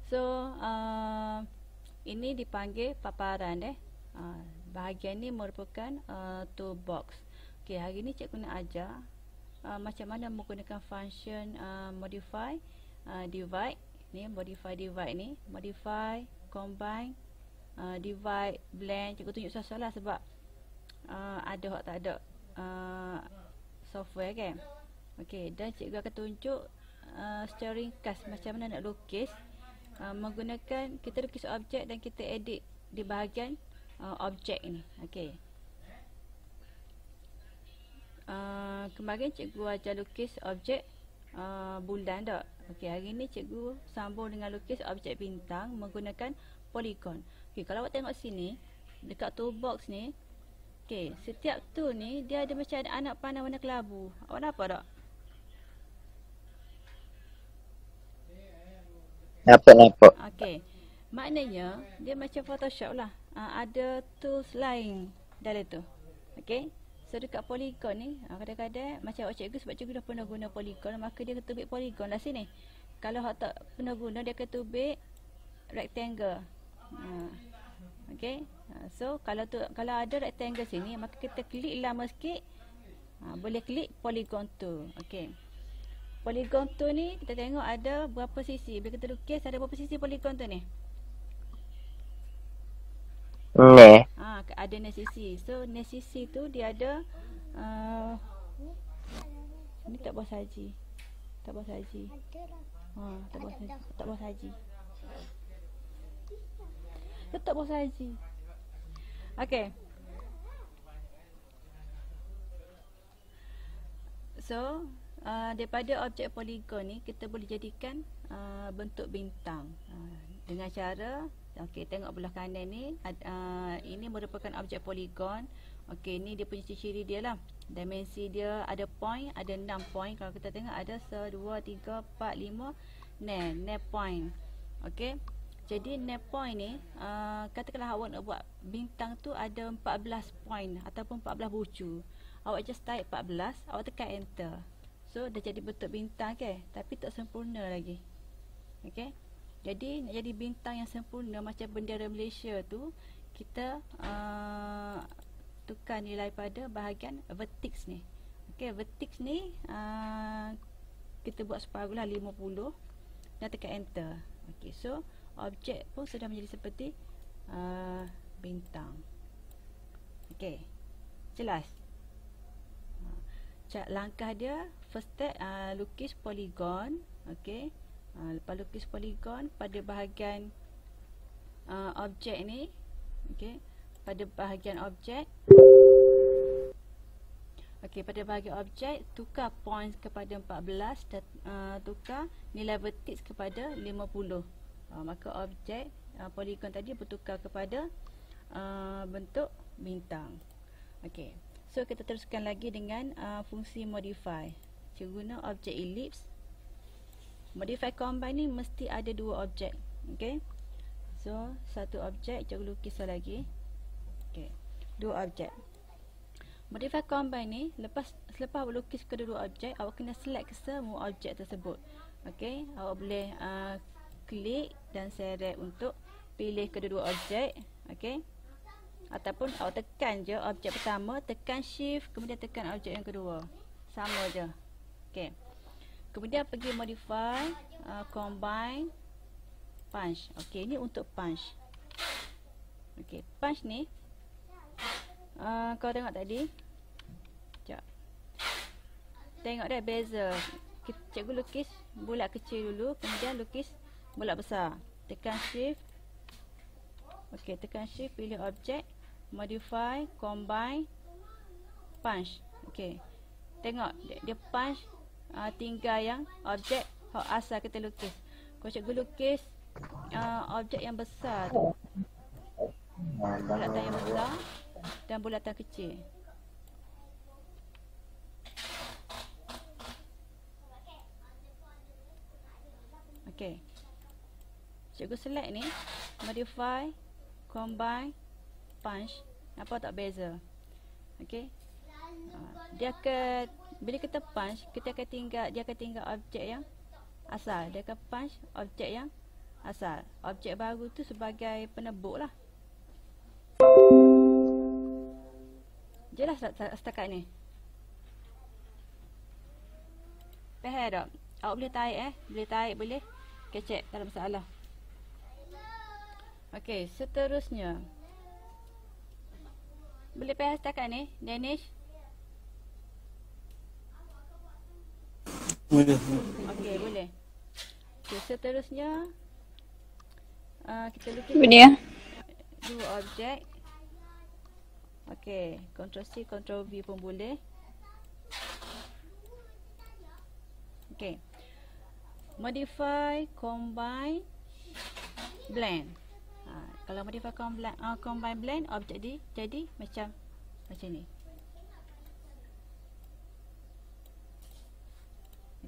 So ini dipanggil paparan bahagian ni merupakan toolbox. Okey, hari ni cikgu nak ajar macam mana menggunakan function modify divide ni, modify divide ni, modify, combine, divide, blend. Cikgu tunjuk susah lah sebab ada hak tak ada software kan. Okey, dan cikgu akan tunjuk secara ringkas macam mana nak lukis menggunakan, kita lukis objek dan kita edit di bahagian objek ni. Okey. Kemarin cikgu ajar lukis objek bulan tak? Okey, hari ni cikgu sambung dengan lukis objek bintang menggunakan polygon. Okey, kalau awak tengok sini dekat toolbox ni, okey, setiap tool ni dia ada macam ada anak panah warna kelabu. Awak nampak tak? Nampak. Okey. Maknanya dia macam Photoshop lah. Ada tools lain dalam tu. Okey. So dekat polygon ni, kadang-kadang macam awak cikgu, sebab cikgu dah pernah guna polygon, maka dia akan tubik polygon lah sini. Kalau awak tak pernah guna, dia akan tubik rectangle. Okey. So kalau ada rectangle sini, maka kita klik lama sikit, boleh klik polygon tu. Okey. Polygon tu ni kita tengok ada berapa sisi. Bila kita lukis ada berapa sisi polygon tu ni? Ni. Ada ni sisi. So ni sisi tu dia ada ni tak buat saji. Tak buat saji. Tak buat saji. Tak buat saji. Tak buat saji. Okey. So daripada objek polygon ni kita boleh jadikan bentuk bintang dengan cara, okey, tengok belah kanan ni, ini merupakan objek polygon. Okey, ni dia punya ciri-ciri dia lah. Dimensi dia ada point, ada 6 point. Kalau kita tengok ada 1, 2, 3, 4, 5 6 point. Okey, jadi 6 point ni katakanlah awak nak buat bintang tu ada 14 point ataupun 14 bucu. Awak just type 14, awak tekan enter. So dah jadi bentuk bintang ke, tapi tak sempurna lagi. Okey. Jadi nak jadi bintang yang sempurna macam bendera Malaysia tu, kita tukar nilai pada bahagian vertex ni. Okey, vertex ni kita buat separuh lah, 50, dan tekan enter. Okey, so objek pun sudah menjadi seperti bintang. Okey. Jelas? Langkah dia, first step, lukis polygon. Okey. Lepas lukis polygon pada bahagian objek ni. Okey. Pada bahagian objek. Okey, pada bahagian objek tukar points kepada 14 dan tukar nilai vertex kepada 50. Maka objek polygon tadi bertukar kepada bentuk bintang. Okey. So kita teruskan lagi dengan fungsi modify. Cikgu guna objek ellipse. Modify combine ni mesti ada dua objek. Okey. So satu objek cikgu lukis lagi. Okey. Dua objek. Modify combine ni selepas awak lukis kedua objek, awak kena select semua objek tersebut. Okey. Awak boleh klik dan seret untuk pilih kedua objek. Okey. Ataupun awak tekan je objek pertama, tekan shift, kemudian tekan objek yang kedua. Sama je. Okey. Kemudian pergi modify, combine, punch. Okey, ini untuk punch. Okey, punch ni kau tengok tadi. Sekejap. Tengok dah beza. Cikgu lukis bulat kecil dulu, kemudian lukis bulat besar. Tekan shift. Okey, tekan shift, pilih objek, modify, combine, punch. Okey. Tengok dia punch tinggal yang objek asal kita lukis. Kalau cikgu lukis objek yang besar tu, bulatan yang besar dan bulatan kecil. Okey. Cikgu select ni, modify, combine, punch. Nampak tak beza? Okey. Dia akan, bila kita punch, dia akan tinggal objek yang asal. Dia akan punch objek yang asal. Objek baru tu sebagai penebuk lah. Jelas tak setakat ni? Faham tak? Awak boleh tarik boleh tarik boleh. Kecek, tak ada masalah. Okey, seterusnya. Boleh faham setakat ni, Danish? Boleh. Okey, boleh. Okey, seterusnya kita lukis dua objek. Okey, Ctrl C, Ctrl V pun boleh. Okey. Modify, combine, blend. Kalau modify, combine, blend, objek jadi macam ni.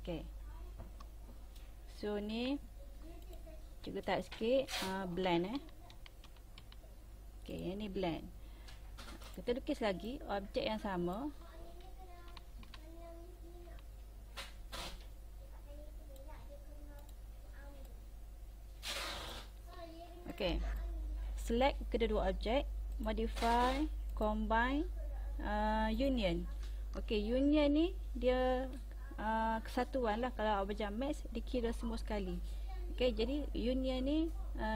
Okey. So ni cikgu type sikit blend Okey, yang ni blend. Kita lukis lagi objek yang sama. Okey. Select kedua-dua objek, modify, combine, union. Okey, union ni dia kesatuan lah. Kalau awak belajar maths, dikira semua sekali. Okey, jadi union ni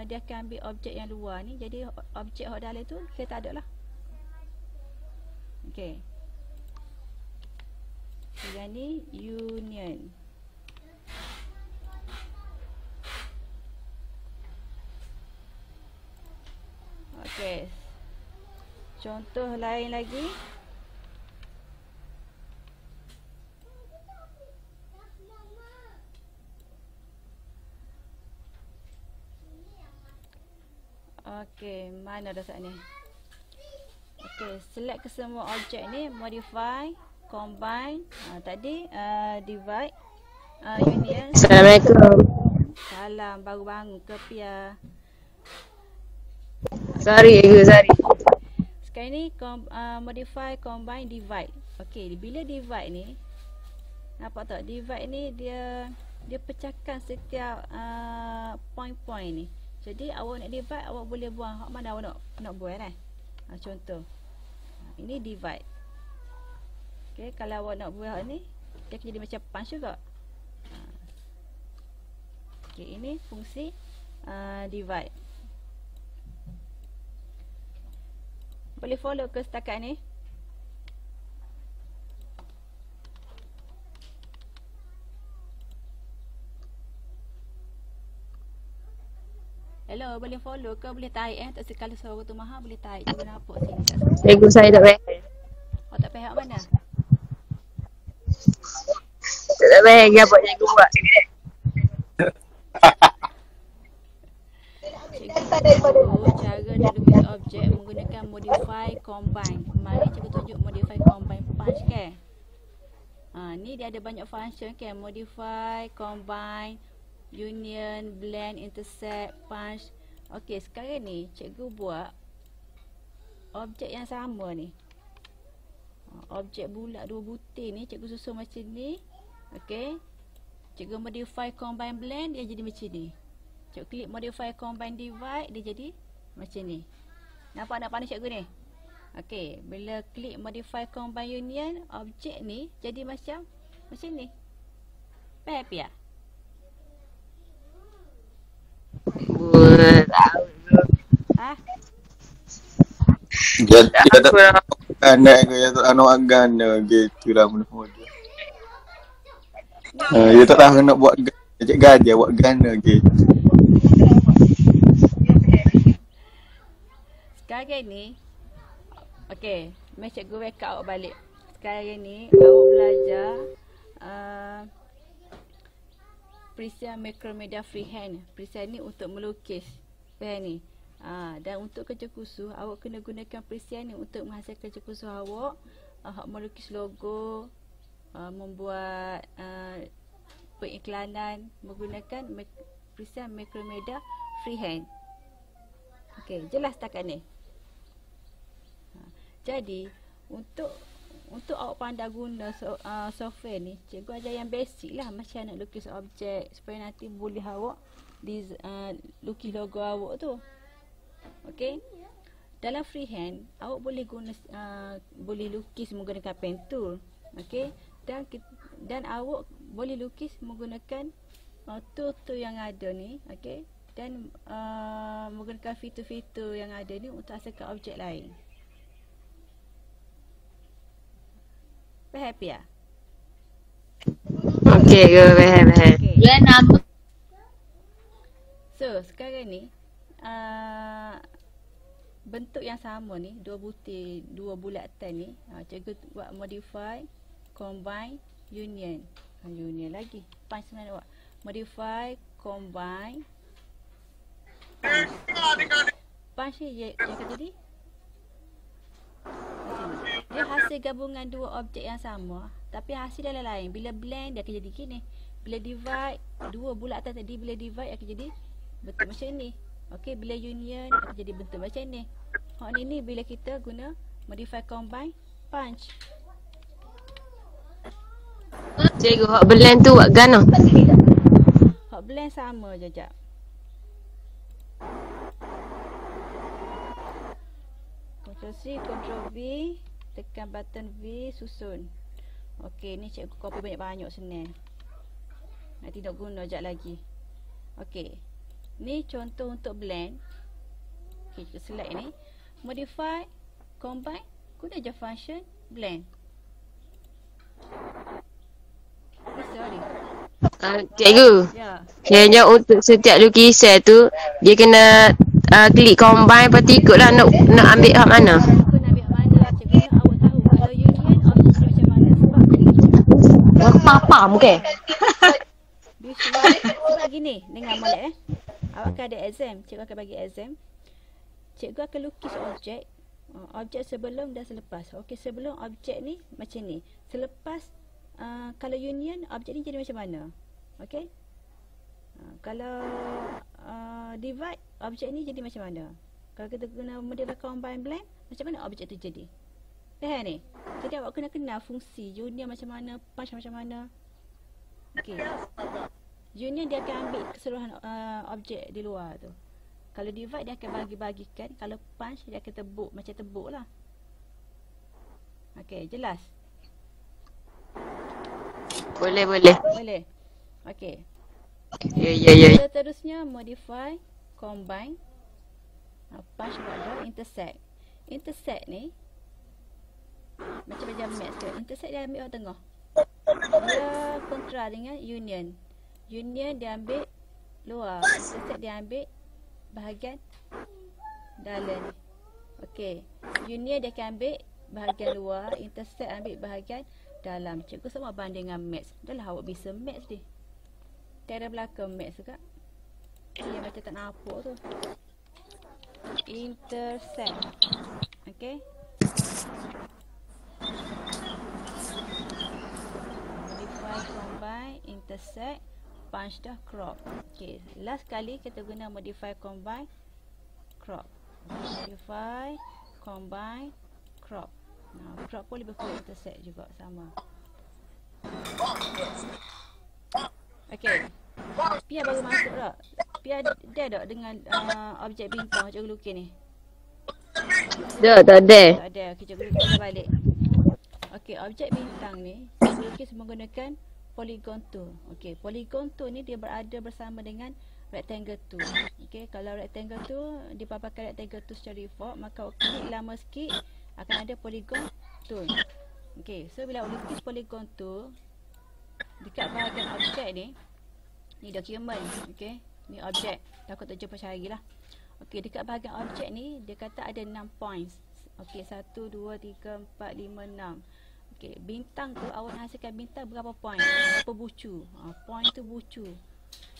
dia akan ambil objek yang luar ni. Jadi objek yang dalam tu kita tak ada lah. Okey. Yang ni union. Okey. Contoh lain lagi. Okey, mana dah saat ni? Okey, select ke semua objek ni, modify, combine, tadi divide, union. Assalamualaikum. Salam, baru bangun ke Pia? Sorry. Sekarang ni modify, combine, divide. Okey, bila divide ni, nampak tak? Divide ni dia pecahkan setiap point-point ni. Jadi awak nak divide, awak boleh buang hak mana awak nak buang contoh. Ini divide. Okey, kalau awak nak buang hak ni, dia akan jadi macam punch juga. Okey, ini fungsi divide. Boleh follow ke setakat ni? Hello, boleh follow ke? Boleh tarik tak sekali suara tu mahal, boleh tarik. Cuba nampak sini kat sini. Cikgu saya tak faham. Oh, tak faham mana? Tak faham dia buat cikgu buat. Cikgu cara dia lukis objek menggunakan modify, combine. Kemarin cikgu tunjuk modify, combine, punch kan? Ni dia ada banyak function kan? Modify, combine, union, blend, intersect, punch. Okey, sekarang ni cikgu buat objek yang sama ni. Objek bulat dua butir ni cikgu susun macam ni. Okey. Cikgu modify, combine, blend, dia jadi macam ni. Cikgu klik modify, combine, divide, dia jadi macam ni. Nampak pandai cikgu ni? Okey, bila klik modify, combine, union, objek ni jadi macam ni. Faham ya? Tahu. Dia tak anak ke yang tak anak gana gitu lah menurut dia. Dia tak tahu nak buat cik gajah buat gana gitu. Sekarang ni okey, mai cikgu wake up awak balik. Sekarang ni awak belajar Precision Micromedia Freehand. Precision ni untuk melukis. Faham ni? Dan untuk kerja khusus awak kena gunakan Precision ni untuk menghasilkan kerja khusus awak. Melukis logo, membuat periklanan menggunakan Precision Micromedia Freehand. Okey, jelas setakat ni? Jadi untuk awak pandai guna software ni, cikgu ajar yang basic lah macam nak lukis objek supaya nanti boleh awak lukis logo awak tu. Okey. Dalam freehand, awak boleh guna boleh lukis menggunakan pen tool. Okey. Dan awak boleh lukis menggunakan tool-tool yang ada ni, okey. Dan menggunakan fitur-fitur yang ada ni untuk hasilkan objek lain. Faham ya? Okey, faham. Okey. So, sekarang ni bentuk yang sama ni, dua bulatan ni, cikgu buat modify, combine, union. Union lagi. Punch sebenarnya buat. Modify, combine, punch ni dia akan jadi dia hasil gabungan dua objek yang sama, tapi hasil dia lain. Bila blend dia akan jadi gini. Bila divide, dua bulatan tadi bila divide akan jadi bentuk macam ni. Okey, bila union akan jadi bentuk macam ni. Hak ni bila kita guna modify, combine, punch. Cikgu, hak blend tu buat gana. Hak blend sama je jap. Ctrl C, Ctrl V, tekan button V, susun. Okey, ni cikgu copy banyak-banyak senang. Nanti nak guna jap lagi. Okey. Ni contoh untuk blend. Okey, kita select ni. Modify, combine, guna je function blend. Sorry. Cikgu, Ya. kiranya untuk setiap lukisan tu dia kena klik combine, lepas tu ikutlah nak ambil hak mana. Cikgu nak ambil mana? Cikgu nak awak tahu kalau union objek macam mana. Sebab Apa mungkin? sebab gini, dengar molek awak akan ada exam, cikgu akan bagi exam. Cikgu akan lukis objek sebelum dan selepas. Okey, sebelum objek ni macam ni. Selepas kalau union objek ni jadi macam mana? Okey. Kalau divide objek ni jadi macam mana? Kalau kita guna model combine blend, macam mana objek tu jadi? Faham ni? Jadi awak kena kenal fungsi union macam mana, punch macam mana. Okey. Union dia akan ambil keseluruhan objek di luar tu. Kalau divide dia akan bagi-bagikan. Kalau punch dia akan tebuk, macam tebuk lah. Okey, jelas? Boleh. Boleh. Okey. Ya. Seterusnya modify, combine, punch border, intersect. Intersect ni macam max tu. Intersect dia ambil orang tengah. Dia kontra dengan union. Union dia ambil luar. Intersect dia ambil bahagian dalam ni. Okey. Union dia akan ambil bahagian luar, intersect ambil bahagian dalam. Cikgu sama banding dengan max. Dah lah awak bisa max ni. Tiada belakang max juga. Yang macam tak nampak tu. Intersect. Okey. Modify, combine, intersect, punch dah, crop. Okey, last kali kita guna modify, combine, crop. Modify, combine, crop. Nah, crop pun lebih kurang intersect juga sama. Okey. Pia baru masuk tak? Pia dia tak dengan objek bintang cikgu lukis ni? Tak ada. Tak ada. Okey, cikgu lukis balik. Okey, objek bintang ni cikgu lukis menggunakan polygon tool. Okey, polygon tool ni dia berada bersama dengan rectangle tool. Okey, kalau rectangle tool dipaparkan rectangle tool secara default, maka klik lama sikit akan ada polygon tool. Okey, so bila awak lukis polygon tool dekat bahagian objek ni dokumen. Okey, ni objek. Takut tak jumpa cari lah. Okey, dekat bahagian objek ni dia kata ada 6 points. Okey, 1 2 3 4 5 6. Okey, bintang tu awak nak hasilkan bintang berapa point? Berapa bucu? Point tu bucu.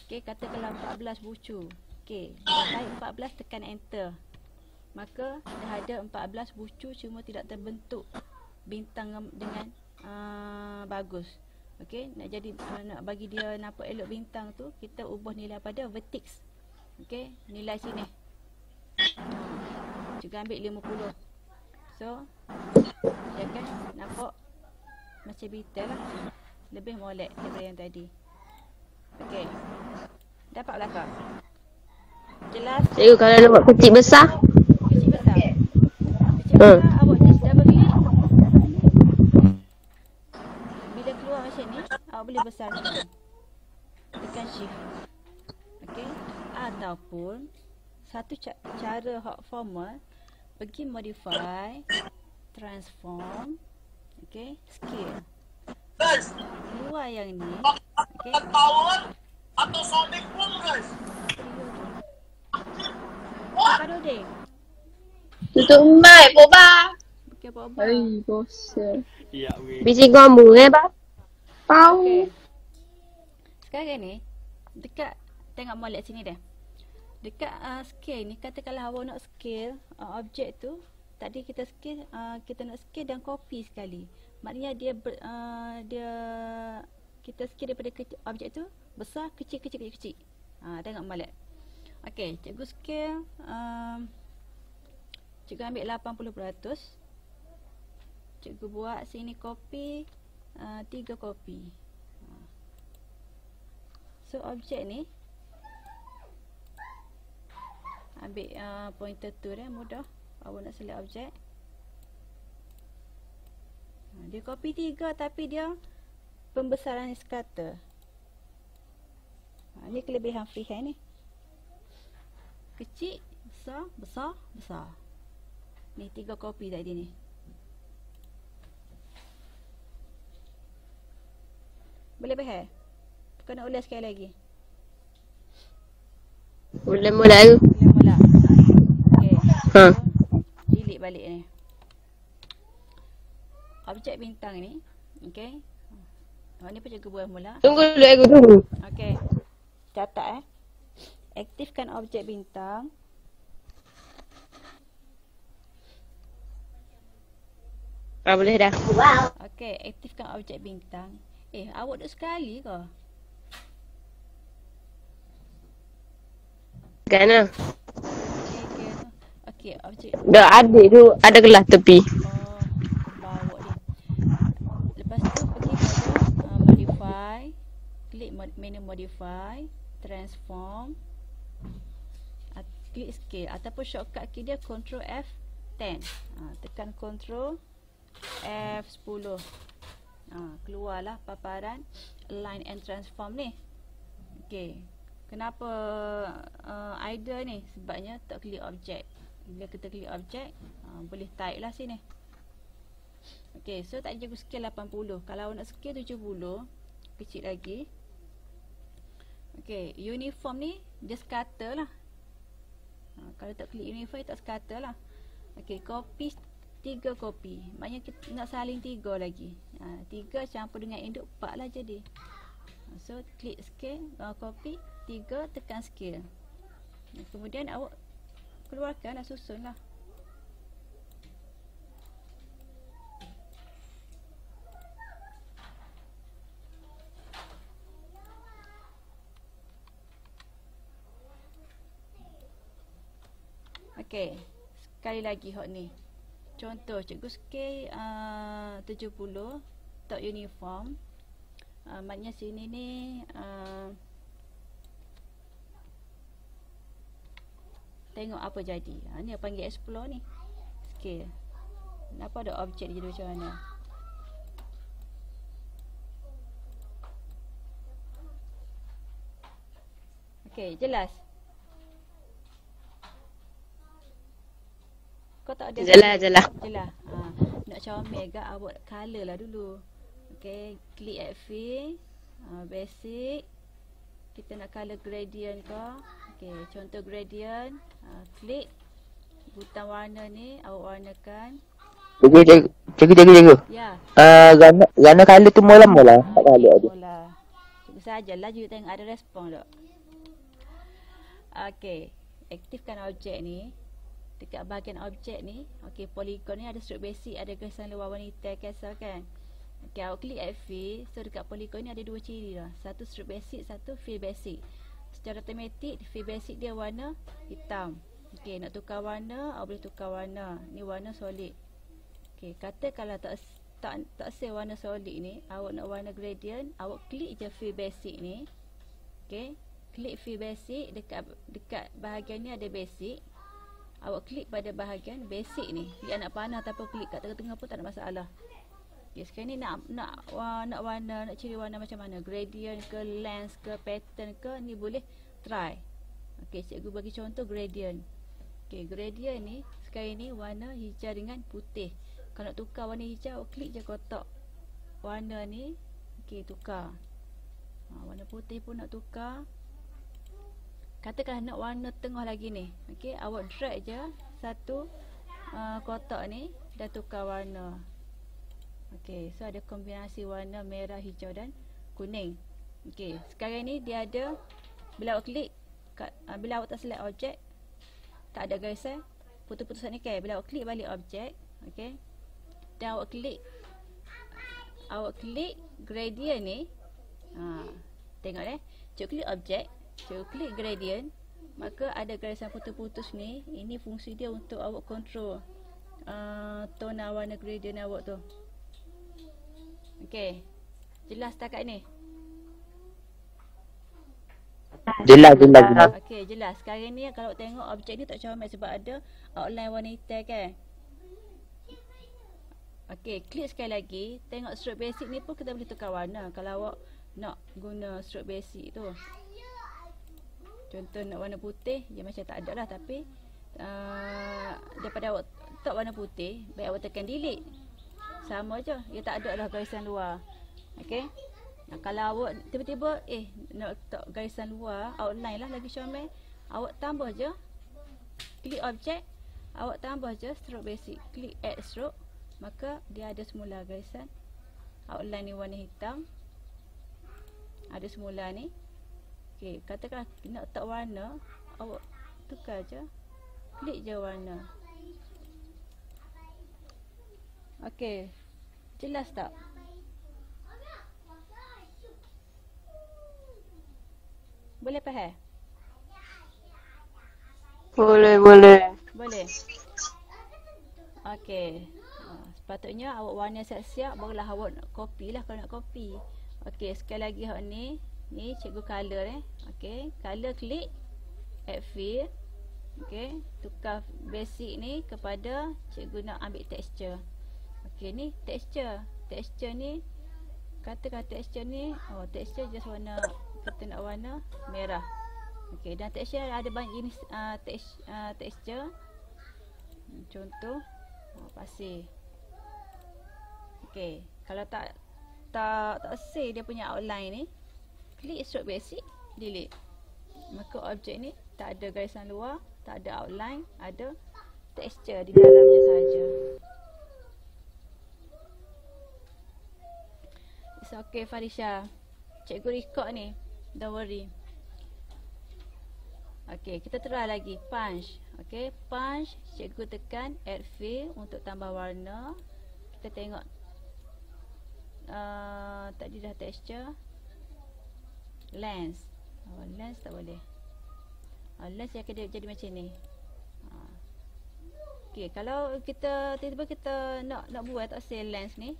Okey, katakanlah 14 bucu. Okey, bila 14 tekan enter. Maka dah ada 14 bucu, cuma tidak terbentuk bintang dengan bagus. Okey, nak jadi nak bagi dia nampak elok bintang tu, kita ubah nilai pada vertex. Okey, nilai sini. Juga ambil 50. So, dia kan nampak macam bintang lah. Lebih molek daripada yang tadi. Okey. Dapat belakang. Jelas? Cikgu kalau nak buat kecil besar. Kecil besar. Kecil besar awak just double klik. Bila keluar macam ni, awak boleh besarkan. Tekan shift. Okey. Ataupun satu cara hot formal, pergi modify, transform, okey, scale. Keluar yang ni, okey. Atau Sonic Boom guys. Apa Dodeng? Tutup mic, Boba. Okey, apa-apa. Hai, bosan. Biji gombu ba? Pau. Okey. Sekarang ni, dekat tengok molek sini dah. Dekat scale ni, katakanlah awak nak scale objek tu. Tadi kita scale, kita nak scale dan copy sekali. Maknanya dia kita scale daripada objek tu besar, kecil. Tengok molek. Okey, cikgu scale, cikgu ambil 80%. Cikgu buat sini copy, 3 copy. So objek ni ambil pointer tu dah, mudah. Awak nak select objek. Dia copy 3 tapi dia pembesaran sekata. Ni kelebihan freehand ni. Kecil, besar. Ni 3 copy tadi ni. Boleh faham? Kena ulas sekali lagi. Mula-mula tu. Mula. Okey. Ha. Delete balik ni. Objek bintang ni, okey. Ni pun cikgu buat mula. Tunggu dulu aku tunggu. Okey. Catat aktifkan objek bintang. Boleh dah. Okey, aktifkan objek bintang. Awak duduk sekali ke? Kan lah. Okey, objek. Dah adik tu ada gelas tepi. Bawa dia. Lepas tu pergi pada modify, klik menu modify, transform, klik scale ataupun shortcut key dia Ctrl F10. Tekan Ctrl F10. Keluarlah paparan align and transform ni. Okey. Kenapa idle ni? Sebabnya tak klik objek. Bila kita klik objek, boleh type lah sini. Okey, so tak cikgu scale 80. Kalau nak scale 70, kecil lagi. Okey, uniform ni dia scatter lah. Kalau tak klik uniform tak scatter lah. Okey, copy 3 copy. Maknanya kita nak salin 3 lagi. 3 campur dengan induk 4 lah jadi. So klik scale, copy 3, tekan scale. Kemudian awak keluarkan dan susun lah. Okey, sekali lagi hot ni. Contoh cikgu scale 70 tak uniform. Maknanya sini ni tengok apa jadi. Ni panggil explore ni. Scale. Kenapa ada objek jadi macam mana? Okey, jelas. Kau tak ada Jelas. Jelas. Nak comel ke awak color lah dulu. Okey, klik add fill, basic. Kita nak color gradient ke? Okey, contoh gradient, klik butang warna ni, awak warnakan. Cikgu. Ya. Gana kali tu mula-mula. Tak kali dia. Mula. Cikgu sajalah you tengok ada respon tak. Okey, aktifkan objek ni. Dekat bahagian objek ni, okey, polygon ni ada struk basic, ada kesan luar warna hitam cancel kan. Okey, awak klik add fill. So dekat polygon ni ada 2 ciri dah. Satu struk basic, satu fill basic. Secara automatik fill basic dia warna hitam. Okey, nak tukar warna, awak boleh tukar warna. Ni warna solid. Okey, kata kalau tak save warna solid ni, awak nak warna gradient, awak klik je fill basic ni. Okey, klik fill basic. Dekat bahagian ni ada basic. Awak klik pada bahagian basic ni. Klik anak panah ataupun klik kat tengah-tengah pun tak ada masalah. Okay, sekarang ni nak warna, nak ciri warna macam mana? Gradient ke, lens ke, pattern ke, ni boleh try. Okay, cikgu bagi contoh gradient. Okay, gradient ni sekarang ni warna hijau dengan putih. Kalau nak tukar warna hijau, klik je kotak warna ni. Okay, tukar. Warna putih pun nak tukar. Katakan nak warna tengah lagi ni. Okay, awak drag je satu kotak ni dan tukar warna. Okay, so ada kombinasi warna merah, hijau dan kuning. Okay, sekarang ni dia ada, bila awak klik, bila awak tak select objek, tak ada garisan, putus-putusan ni kan. Bila awak klik balik objek, okay, dan awak klik gradient ni, tengok cikgu klik objek, cikgu klik gradient, maka ada garisan putus-putus ni. Ini fungsi dia untuk awak kontrol tone warna gradient awak tu. Okay, jelas setakat ni? Jelas. Okay, jelas. Sekarang ni kalau tengok objek ni tak comel sebab ada outline warna hitam kan. Okay, klik sekali lagi. Tengok stroke basic ni pun kita boleh tukar warna kalau awak nak guna stroke basic tu. Contoh nak warna putih, dia macam tak ada lah. Tapi daripada awak tak warna putih, baik awak tekan delete. Sama je, dia tak ada lah garisan luar. Okay, kalau awak tiba-tiba nak letak garisan luar, outline lah lagi comel, awak tambah je, klik objek, awak tambah je stroke basic, klik add stroke, maka dia ada semula garisan outline ni warna hitam, ada semula ni. Okay, katakan nak letak warna, awak tukar je, klik je warna. Okay, jelas tak? Boleh faham? Boleh. Boleh. Okay, sepatutnya awak warna siap-siap, barulah awak nak copy lah kalau nak copy. Okay, sekali lagi hak ni cikgu color Okay, color klik add fill. Okay, tukar basic ni kepada cikgu nak ambil texture. Okay, ni texture ni, katakan texture ni, texture just warna, kita nak warna merah. Okay, dan texture ada banyak jenis texture. Contoh pasir. Okay, kalau tak say dia punya outline ni, klik stroke basic, delete. Maka objek ni tak ada garisan luar, tak ada outline, ada texture di dalamnya saja. It's okay Farisha, cikgu record ni, don't worry. Okay, kita try lagi, punch. Okay, punch, cikgu tekan add fill untuk tambah warna. Kita tengok tadi dah texture. Lens, lens tak boleh. Lens yang akan jadi macam ni. Okay, kalau kita tiba-tiba kita nak buat tak say lens ni,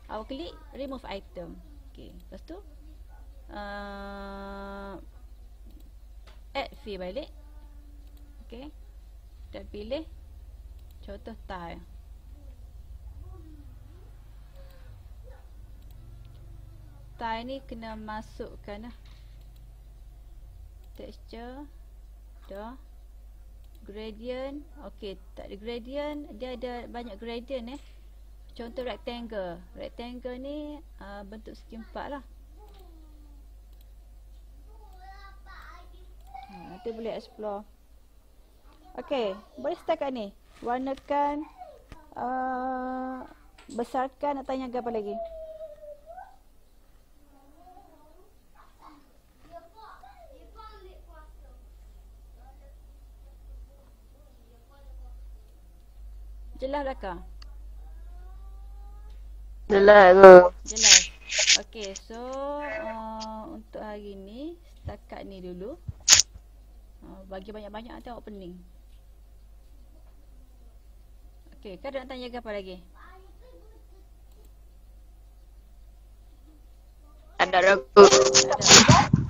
awak klik remove item. Okay, lepas tu add fill balik. Okay, dan pilih contoh tile. Tile ni kena masukkan texture, dah, gradient. Okay, tak ada gradient, dia ada banyak gradient Contoh rectangle. Rectangle ni bentuk segi empat lah. Nanti boleh explore. Okay, boleh start kat ni. Warnakan, besarkan, nak tanya apa lagi? Jelas tak Kak? Jelas tu. Jelas. Okay, so untuk hari ni setakat ni dulu. Bagi banyak-banyak nanti awak pening. Okay, Kak nak tanya apa lagi? Ada ragu.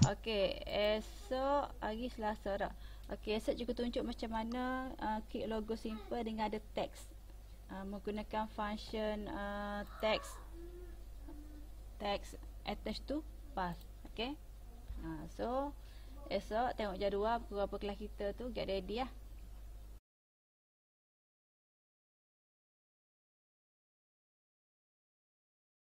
Ada. Okey, esok hari Selasa dah. Okey, esok juga tunjuk macam mana create logo simple dengan ada teks. Menggunakan function text attach to path. Okey. So esok tengok jadual pukul berapa kelas kita tu, get ready lah.